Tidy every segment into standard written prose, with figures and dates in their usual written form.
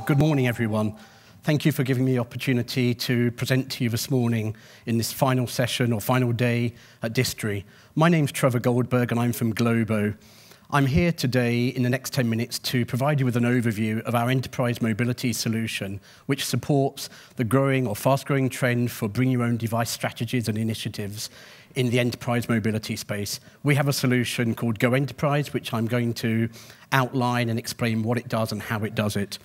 Good morning, everyone. Thank you for giving me the opportunity to present to you this morning in this final session or final day at DISTREE. My name's Trevor Goldberg and I'm from Globo. I'm here today in the next 10 minutes to provide you with an overview of our enterprise mobility solution, which supports the growing or fast-growing trend for bring your own device strategies and initiatives in the enterprise mobility space. We have a solution called Go Enterprise, which I'm going to outline and explain what it does and how it does it.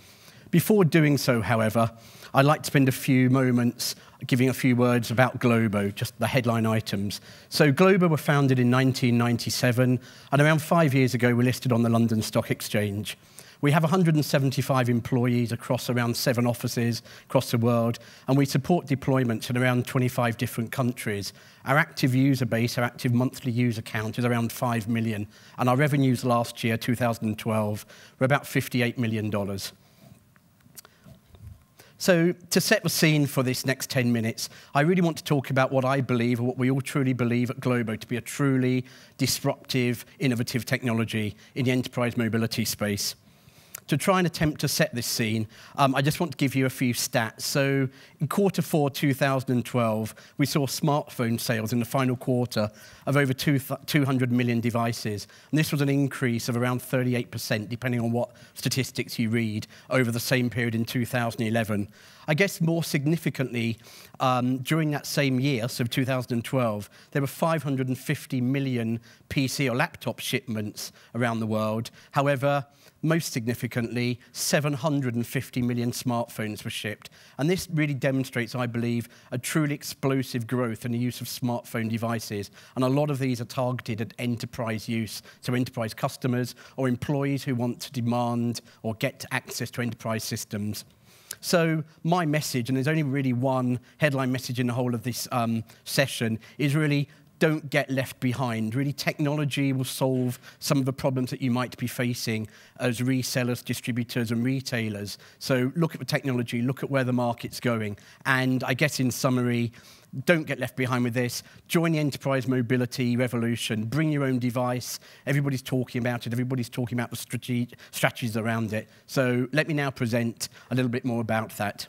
Before doing so, however, I'd like to spend a few moments giving a few words about Globo, just the headline items. So Globo were founded in 1997, and around 5 years ago, we listed on the London Stock Exchange. We have 175 employees across around 7 offices across the world, and we support deployments in around 25 different countries. Our active user base, our active monthly user count is around 5 million, and our revenues last year, 2012, were about $58 million. So to set the scene for this next 10 minutes, I really want to talk about what I believe, or what we all truly believe at Globo, to be a truly disruptive, innovative technology in the enterprise mobility space. To try and attempt to set this scene, I just want to give you a few stats. So in Q4 2012, we saw smartphone sales in the final quarter of over 200 million devices. And this was an increase of around 38%, depending on what statistics you read, over the same period in 2011. I guess more significantly, during that same year, so 2012, there were 550 million PC or laptop shipments around the world. However, most significantly, 750 million smartphones were shipped. And this really demonstrates, I believe, a truly explosive growth in the use of smartphone devices. And a lot of these are targeted at enterprise use, so enterprise customers or employees who want to demand or get access to enterprise systems. So my message, and there's only really one headline message in the whole of this session, is really don't get left behind. Really, technology will solve some of the problems that you might be facing as resellers, distributors, and retailers. So look at the technology, look at where the market's going. And I guess in summary, don't get left behind with this. Join the enterprise mobility revolution. Bring your own device. Everybody's talking about it. Everybody's talking about the strategies around it. So let me now present a little bit more about that.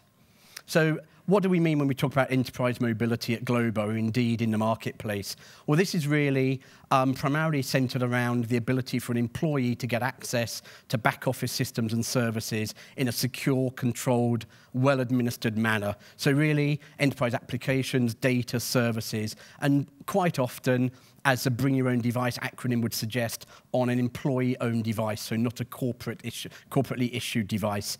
So what do we mean when we talk about enterprise mobility at Globo, or indeed in the marketplace? Well, this is really primarily centered around the ability for an employee to get access to back-office systems and services in a secure, controlled, well-administered manner. So really, enterprise applications, data, services, and quite often, as the Bring Your Own Device acronym would suggest, on an employee-owned device, so not a corporately issued device.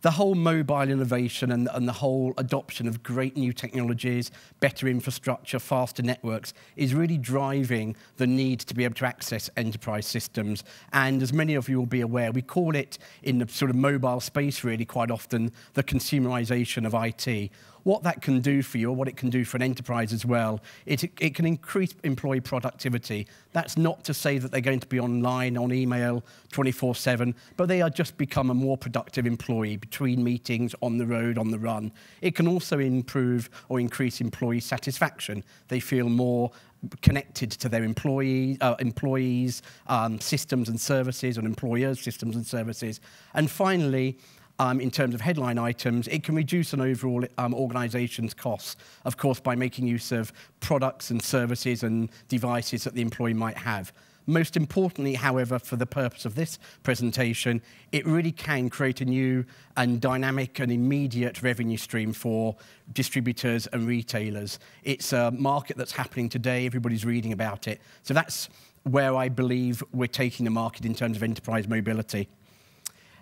The whole mobile innovation and the whole adoption of great new technologies, better infrastructure, faster networks, is really driving the need to be able to access enterprise systems. And as many of you will be aware, we call it, in the sort of mobile space really quite often, the consumerization of IT. What that can do for you, or what it can do for an enterprise as well, it can increase employee productivity. That's not to say that they're going to be online, on email, 24/7, but they are just become a more productive employee between meetings, on the road, on the run. It can also improve or increase employee satisfaction. They feel more connected to their employees, systems and services, and employers' systems and services. And finally, in terms of headline items, it can reduce an overall organization's costs, of course, by making use of products and services and devices that the employee might have. Most importantly, however, for the purpose of this presentation, it really can create a new and dynamic and immediate revenue stream for distributors and retailers. It's a market that's happening today. Everybody's reading about it. So that's where I believe we're taking the market in terms of enterprise mobility.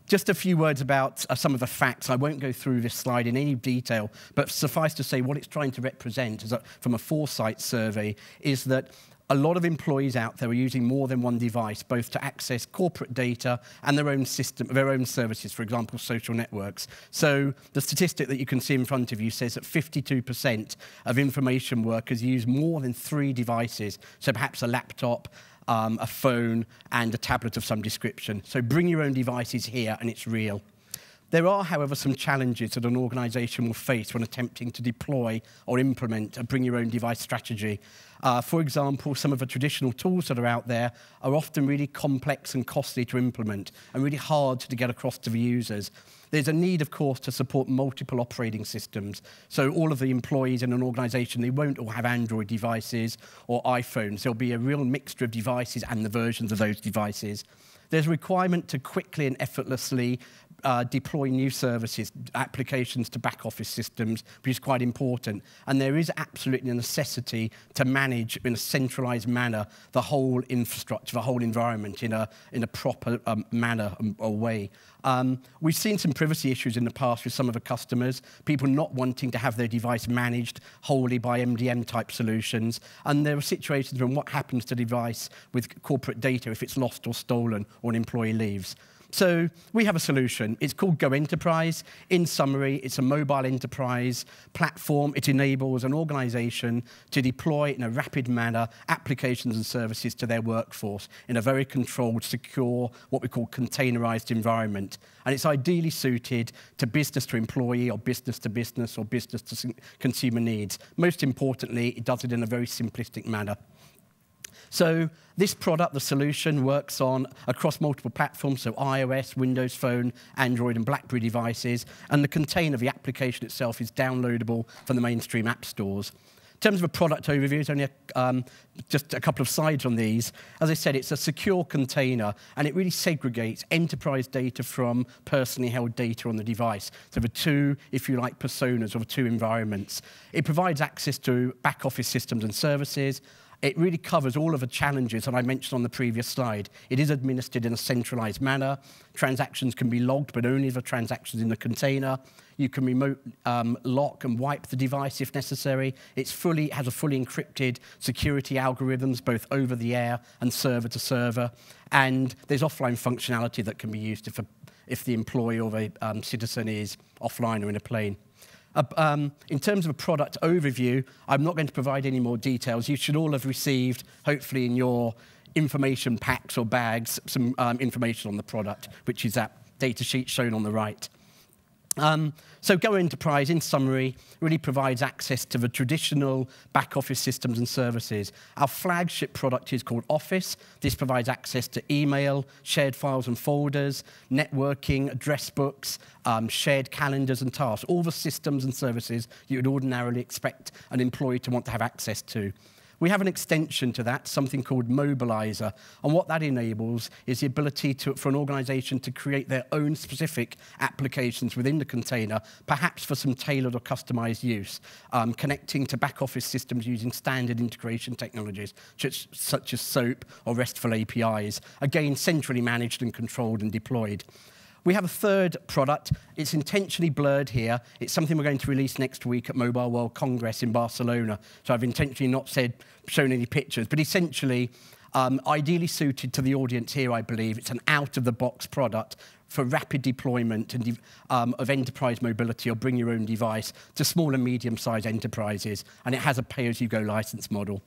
Just a few words about some of the facts. I won't go through this slide in any detail, but suffice to say what it's trying to represent from a foresight survey is that a lot of employees out there are using more than one device, both to access corporate data and their own system, their own services, for example, social networks. So the statistic that you can see in front of you says that 52% of information workers use more than 3 devices, so perhaps a laptop, a phone, and a tablet of some description. So bring your own devices here, and it's real. There are, however, some challenges that an organisation will face when attempting to deploy or implement a bring-your-own-device strategy. For example, some of the traditional tools that are out there are often really complex and costly to implement and really hard to get across to the users. There's a need, of course, to support multiple operating systems. So all of the employees in an organisation, they won't all have Android devices or iPhones. There'll be a real mixture of devices and the versions of those devices. There's a requirement to quickly and effortlessly deploy new services, applications to back office systems, which is quite important. And there is absolutely a necessity to manage in a centralised manner the whole infrastructure, the whole environment in a proper manner or way. We've seen some privacy issues in the past with some of the customers, people not wanting to have their device managed wholly by MDM-type solutions. And there are situations when what happens to the device with corporate data if it's lost or stolen or an employee leaves. So we have a solution. It's called Go Enterprise. In summary, it's a mobile enterprise platform. It enables an organisation to deploy in a rapid manner applications and services to their workforce in a very controlled, secure, what we call containerised environment. And it's ideally suited to business to employee or business to consumer needs. Most importantly, it does it in a very simplistic manner. So this product, the solution, works across multiple platforms, so iOS, Windows Phone, Android and BlackBerry devices, and the container, the application itself, is downloadable from the mainstream app stores. In terms of a product overview, there's only just a couple of slides on these. As I said, it's a secure container, and it really segregates enterprise data from personally held data on the device. So the two, if you like, personas or the two environments. It provides access to back office systems and services. It really covers all of the challenges that I mentioned on the previous slide. It is administered in a centralized manner. Transactions can be logged, but only the transactions in the container. You can remote lock and wipe the device if necessary. It has a fully encrypted security algorithms, both over the air and server to server. And there's offline functionality that can be used if the employee or the citizen is offline or in a plane. In terms of a product overview, I'm not going to provide any more details. You should all have received, hopefully in your information packs or bags, some information on the product, which is that data sheet shown on the right. So Go Enterprise, in summary, really provides access to the traditional back office systems and services. Our flagship product is called Office. This provides access to email, shared files and folders, networking, address books, shared calendars and tasks, all the systems and services you would ordinarily expect an employee to want to have access to. We have an extension to that, something called Mobilizer. And what that enables is the ability for an organisation to create their own specific applications within the container, perhaps for some tailored or customised use, connecting to back office systems using standard integration technologies, such as SOAP or RESTful APIs, again, centrally managed and controlled and deployed. We have a third product. It's intentionally blurred here. It's something we're going to release next week at Mobile World Congress in Barcelona. So I've intentionally not shown any pictures, but essentially, ideally suited to the audience here, I believe. It's an out-of-the-box product for rapid deployment and of enterprise mobility or bring your own device to small and medium-sized enterprises, and it has a pay-as-you-go license model.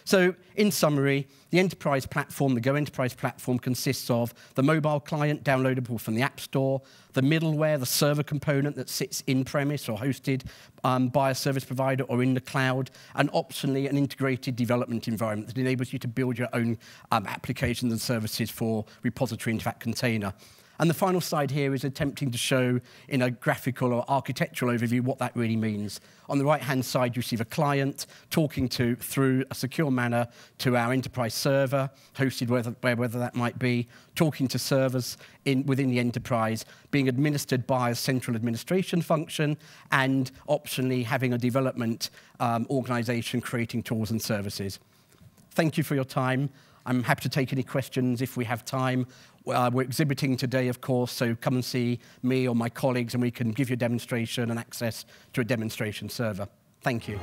So, in summary, the enterprise platform, the Go Enterprise platform, consists of the mobile client downloadable from the App Store, the middleware, the server component that sits in-premise or hosted by a service provider or in the cloud, and optionally an integrated development environment that enables you to build your own applications and services for repository into that container. And the final slide here is attempting to show in a graphical or architectural overview what that really means. On the right-hand side, you see the client talking through a secure manner to our enterprise server, hosted whether that might be, talking to servers within the enterprise, being administered by a central administration function, and optionally having a development organisation creating tools and services. Thank you for your time. I'm happy to take any questions if we have time. We're exhibiting today, of course, so come and see me or my colleagues and we can give you a demonstration and access to a demonstration server. Thank you.